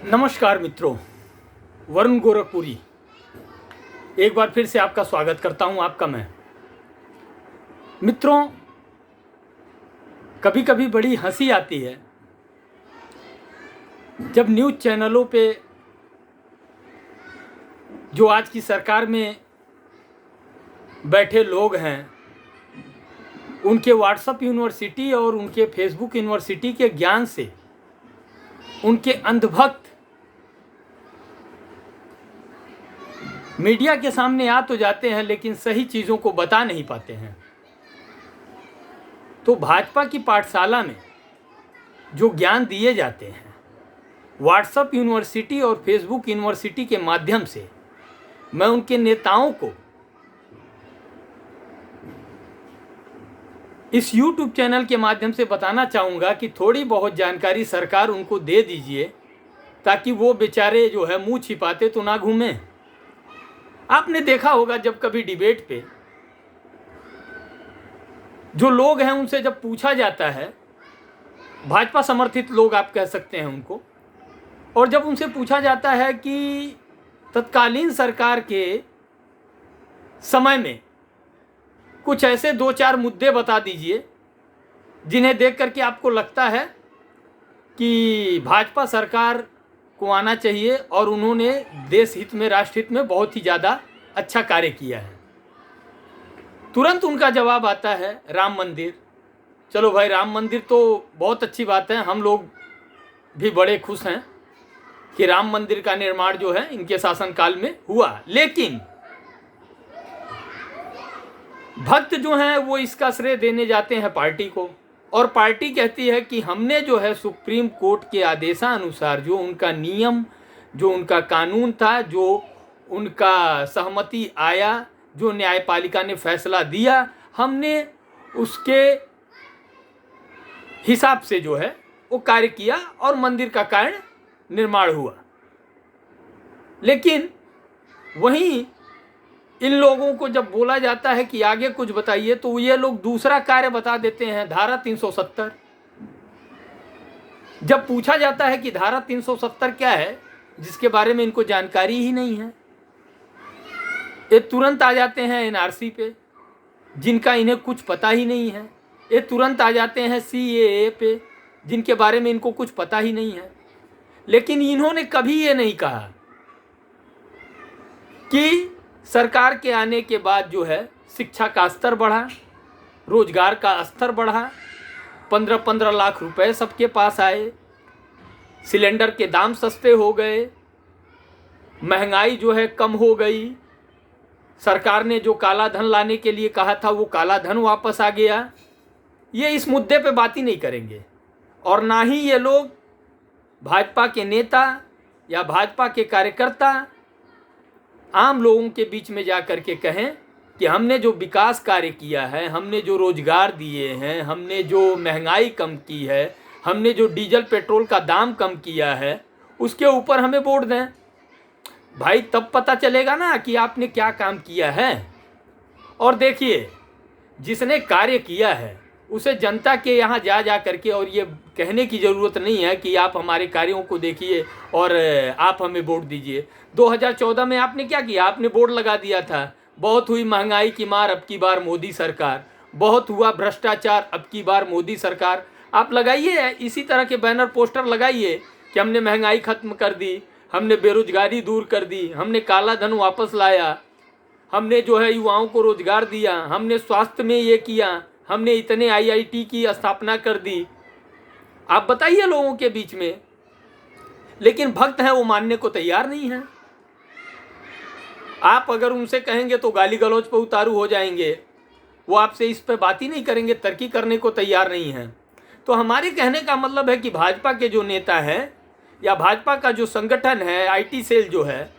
नमस्कार मित्रों, वरुण गोरखपुरी एक बार फिर से आपका स्वागत करता हूं। आपका मैं मित्रों, कभी कभी बड़ी हंसी आती है जब न्यूज़ चैनलों पे जो आज की सरकार में बैठे लोग हैं उनके व्हाट्सएप यूनिवर्सिटी और उनके फेसबुक यूनिवर्सिटी के ज्ञान से उनके अंधभक्त मीडिया के सामने आ तो जाते हैं लेकिन सही चीज़ों को बता नहीं पाते हैं। तो भाजपा की पाठशाला में जो ज्ञान दिए जाते हैं व्हाट्सएप यूनिवर्सिटी और फेसबुक यूनिवर्सिटी के माध्यम से, मैं उनके नेताओं को इस यूट्यूब चैनल के माध्यम से बताना चाहूँगा कि थोड़ी बहुत जानकारी सरकार उनको दे दीजिए ताकि वो बेचारे जो है मुंह छिपाते तो ना घूमें। आपने देखा होगा जब कभी डिबेट पे जो लोग हैं उनसे जब पूछा जाता है, भाजपा समर्थित लोग आप कह सकते हैं उनको, और जब उनसे पूछा जाता है कि तत्कालीन सरकार के समय में कुछ ऐसे दो चार मुद्दे बता दीजिए जिन्हें देख करके आपको लगता है कि भाजपा सरकार को आना चाहिए और उन्होंने देश हित में, राष्ट्र हित में बहुत ही ज़्यादा अच्छा कार्य किया है। तुरंत उनका जवाब आता है राम मंदिर। चलो भाई, राम मंदिर तो बहुत अच्छी बात है, हम लोग भी बड़े खुश हैं कि राम मंदिर का निर्माण जो है इनके शासनकाल में हुआ। लेकिन भक्त जो हैं वो इसका श्रेय देने जाते हैं पार्टी को, और पार्टी कहती है कि हमने जो है सुप्रीम कोर्ट के आदेशानुसार जो उनका नियम, जो उनका कानून था, जो उनका सहमति आया, जो न्यायपालिका ने फैसला दिया, हमने उसके हिसाब से जो है वो कार्य किया और मंदिर का कार्य निर्माण हुआ। लेकिन वहीं इन लोगों को जब बोला जाता है कि आगे कुछ बताइए तो ये लोग दूसरा कार्य बता देते हैं, धारा 370। जब पूछा जाता है कि धारा 370 क्या है, जिसके बारे में इनको जानकारी ही नहीं है, ये तुरंत आ जाते हैं एनआरसी पे जिनका इन्हें कुछ पता ही नहीं है। ये तुरंत आ जाते हैं सीएए पे जिनके बारे में इनको कुछ पता ही नहीं है। लेकिन इन्होंने कभी ये नहीं कहा कि सरकार के आने के बाद जो है शिक्षा का स्तर बढ़ा, रोजगार का स्तर बढ़ा, 15-15 लाख रुपए सबके पास आए, सिलेंडर के दाम सस्ते हो गए, महंगाई जो है कम हो गई, सरकार ने जो काला धन लाने के लिए कहा था वो काला धन वापस आ गया। ये इस मुद्दे पे बात ही नहीं करेंगे, और ना ही ये लोग भाजपा के नेता या भाजपा के कार्यकर्ता आम लोगों के बीच में जा कर के कहें कि हमने जो विकास कार्य किया है, हमने जो रोजगार दिए हैं, हमने जो महंगाई कम की है, हमने जो डीजल पेट्रोल का दाम कम किया है, उसके ऊपर हमें वोट दें। भाई तब पता चलेगा ना कि आपने क्या काम किया है। और देखिए, जिसने कार्य किया है उसे जनता के यहाँ जा करके और ये कहने की ज़रूरत नहीं है कि आप हमारे कार्यों को देखिए और आप हमें वोट दीजिए। 2014 में आपने क्या किया? आपने बोर्ड लगा दिया था, बहुत हुई महंगाई की मार, अब की बार मोदी सरकार, बहुत हुआ भ्रष्टाचार, अब की बार मोदी सरकार। आप लगाइए इसी तरह के बैनर पोस्टर लगाइए कि हमने महंगाई खत्म कर दी, हमने बेरोजगारी दूर कर दी, हमने काला धन वापस लाया, हमने जो है युवाओं को रोजगार दिया, हमने स्वास्थ्य में ये किया, हमने इतने आईआईटी की स्थापना कर दी। आप बताइए लोगों के बीच में। लेकिन भक्त हैं वो मानने को तैयार नहीं हैं। आप अगर उनसे कहेंगे तो गाली गलौज पर उतारू हो जाएंगे, वो आपसे इस पर बात ही नहीं करेंगे, तरक्की करने को तैयार नहीं हैं। तो हमारे कहने का मतलब है कि भाजपा के जो नेता हैं या भाजपा का जो संगठन है, आईटी सेल जो है,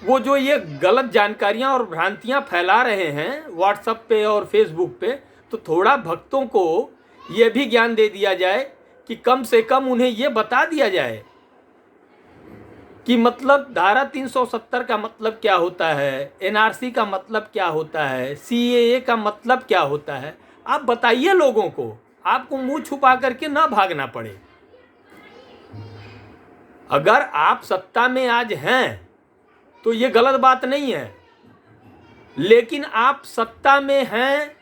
वो जो ये गलत जानकारियां और भ्रांतियां फैला रहे हैं व्हाट्सएप पे और फेसबुक पे, तो थोड़ा भक्तों को ये भी ज्ञान दे दिया जाए कि कम से कम उन्हें ये बता दिया जाए कि मतलब धारा 370 का मतलब क्या होता है, एनआरसी का मतलब क्या होता है, सीएए का मतलब क्या होता है। आप बताइए लोगों को, आपको मुंह छुपा करके ना भागना पड़े। अगर आप सत्ता में आज हैं तो ये गलत बात नहीं है, लेकिन आप सत्ता में हैं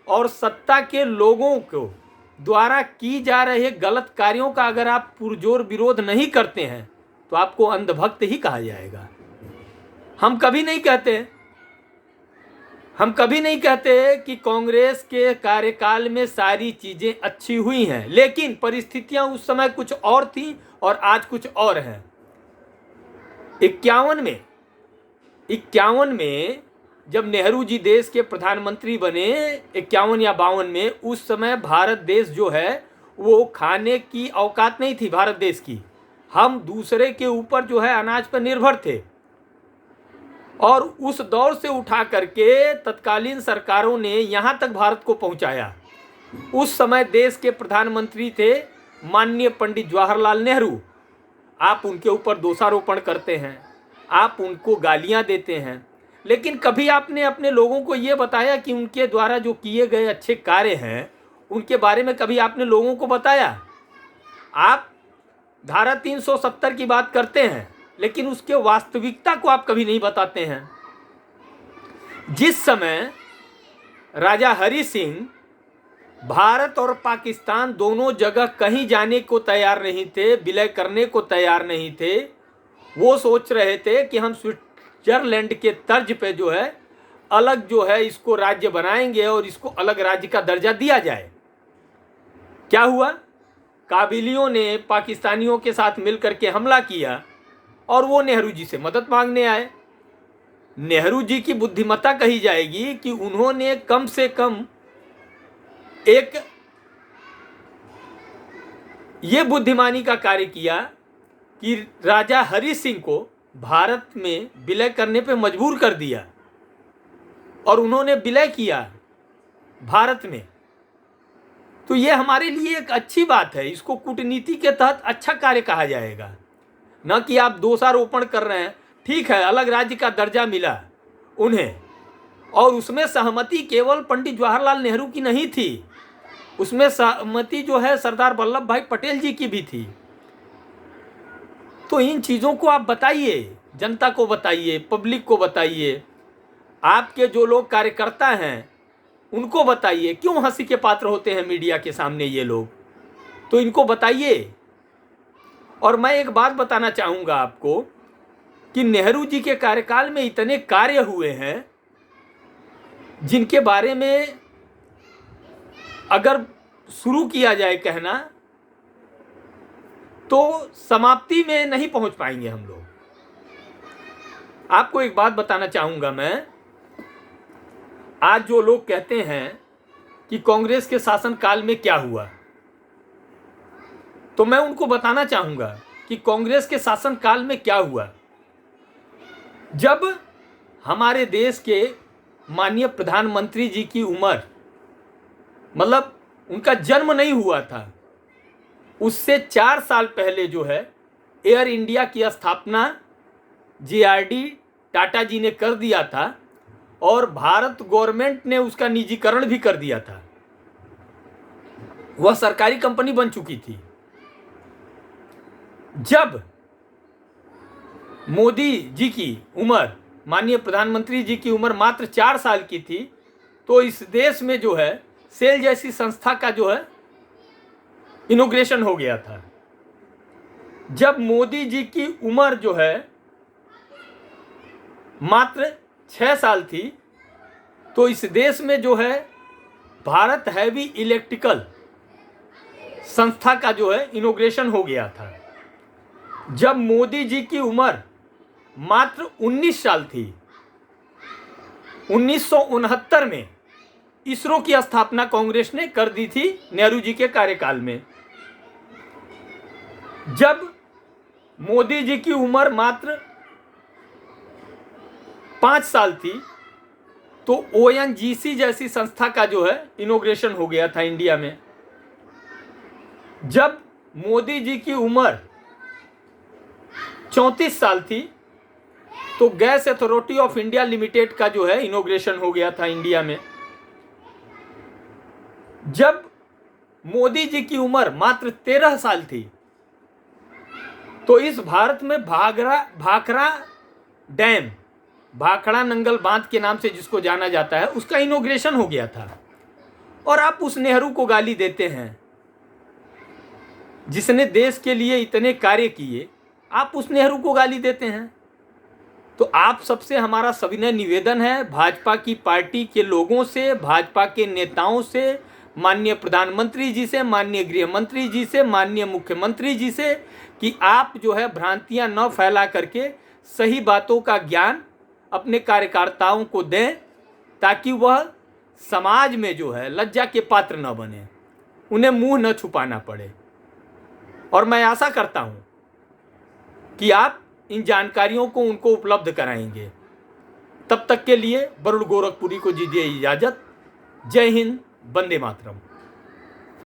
और सत्ता के लोगों को द्वारा की जा रहे गलत कार्यों का अगर आप पुरजोर विरोध नहीं करते हैं तो आपको अंधभक्त ही कहा जाएगा। हम कभी नहीं कहते कि कांग्रेस के कार्यकाल में सारी चीजें अच्छी हुई हैं, लेकिन परिस्थितियां उस समय कुछ और थी और आज कुछ और हैं। 51 में जब नेहरू जी देश के प्रधानमंत्री बने 51 या 52 में, उस समय भारत देश जो है वो खाने की औकात नहीं थी भारत देश की। हम दूसरे के ऊपर जो है अनाज पर निर्भर थे और उस दौर से उठा करके तत्कालीन सरकारों ने यहाँ तक भारत को पहुँचाया। उस समय देश के प्रधानमंत्री थे माननीय पंडित जवाहरलाल नेहरू। आप उनके ऊपर दोषारोपण करते हैं, आप उनको गालियाँ देते हैं, लेकिन कभी आपने अपने लोगों को ये बताया कि उनके द्वारा जो किए गए अच्छे कार्य हैं उनके बारे में कभी आपने लोगों को बताया? आप धारा 370 की बात करते हैं, लेकिन उसके वास्तविकता को आप कभी नहीं बताते हैं। जिस समय राजा हरि सिंह भारत और पाकिस्तान दोनों जगह कहीं जाने को तैयार नहीं थे, विलय करने को तैयार नहीं थे, वो सोच रहे थे कि हम स्विट्जरलैंड के तर्ज पे जो है अलग जो है इसको राज्य बनाएंगे और इसको अलग राज्य का दर्जा दिया जाए। क्या हुआ? काबिलियों ने पाकिस्तानियों के साथ मिलकर के हमला किया और वो नेहरू जी से मदद मांगने आए। नेहरू जी की बुद्धिमत्ता कही जाएगी कि उन्होंने कम से कम एक ये बुद्धिमानी का कार्य किया कि राजा हरि सिंह को भारत में विलय करने पे मजबूर कर दिया और उन्होंने विलय किया भारत में। तो ये हमारे लिए एक अच्छी बात है, इसको कूटनीति के तहत अच्छा कार्य कहा जाएगा, न कि आप दोषारोपण कर रहे हैं। ठीक है, अलग राज्य का दर्जा मिला उन्हें और उसमें सहमति केवल पंडित जवाहरलाल नेहरू की नहीं थी, उसमें सहमति जो है सरदार वल्लभ भाई पटेल जी की भी थी। तो इन चीज़ों को आप बताइए, जनता को बताइए, पब्लिक को बताइए, आपके जो लोग कार्यकर्ता हैं उनको बताइए। क्यों हंसी के पात्र होते हैं मीडिया के सामने ये लोग? तो इनको बताइए। और मैं एक बात बताना चाहूँगा आपको कि नेहरू जी के कार्यकाल में इतने कार्य हुए हैं जिनके बारे में अगर शुरू किया जाए कहना तो समाप्ति में नहीं पहुंच पाएंगे हम लोग। आपको एक बात बताना चाहूंगा मैं, आज जो लोग कहते हैं कि कांग्रेस के शासनकाल में क्या हुआ, तो मैं उनको बताना चाहूंगा कि कांग्रेस के शासनकाल में क्या हुआ। जब हमारे देश के माननीय प्रधानमंत्री जी की उम्र, मतलब उनका जन्म नहीं हुआ था, उससे 4 साल पहले जो है एयर इंडिया की स्थापना JRD टाटा जी ने कर दिया था और भारत गवर्नमेंट ने उसका निजीकरण भी कर दिया था। वह सरकारी कंपनी बन चुकी थी। जब मोदी जी की उम्र, माननीय प्रधानमंत्री जी की उम्र मात्र 4 साल की थी, तो इस देश में जो है सेल जैसी संस्था का जो है इनॉग्रेशन हो गया था। जब मोदी जी की उम्र जो है मात्र 6 साल थी, तो इस देश में जो है भारत हैवी इलेक्ट्रिकल संस्था का जो है इनॉग्रेशन हो गया था। जब मोदी जी की उम्र मात्र 19 साल थी, 1969 में इसरो की स्थापना कांग्रेस ने कर दी थी नेहरू जी के कार्यकाल में। जब मोदी जी की उम्र मात्र 5 साल थी, तो ONGC जैसी संस्था का जो है इनॉग्रेशन हो गया था इंडिया में। जब मोदी जी की उम्र 34 साल थी, तो gas authority of India limited का जो है इनॉग्रेशन हो गया था इंडिया में। जब मोदी जी की उम्र मात्र 13 साल थी, तो इस भारत में भाखड़ा डैम, भाखड़ा नंगल बांध के नाम से जिसको जाना जाता है, उसका इनॉग्रेशन हो गया था। और आप उस नेहरू को गाली देते हैं जिसने देश के लिए इतने कार्य किए, आप उस नेहरू को गाली देते हैं। तो आप सबसे हमारा सविनय निवेदन है, भाजपा की पार्टी के लोगों से, भाजपा के नेताओं से, माननीय प्रधानमंत्री जी से, माननीय गृह मंत्री जी से, माननीय मुख्यमंत्री जी से, कि आप जो है भ्रांतियां न फैला करके सही बातों का ज्ञान अपने कार्यकर्ताओं को दें, ताकि वह समाज में जो है लज्जा के पात्र न बने, उन्हें मुंह न छुपाना पड़े। और मैं आशा करता हूं कि आप इन जानकारियों को उनको उपलब्ध कराएंगे। तब तक के लिए वरुण गोरखपुरी को दीजिए इजाजत। जय हिंद, वंदे मातरम।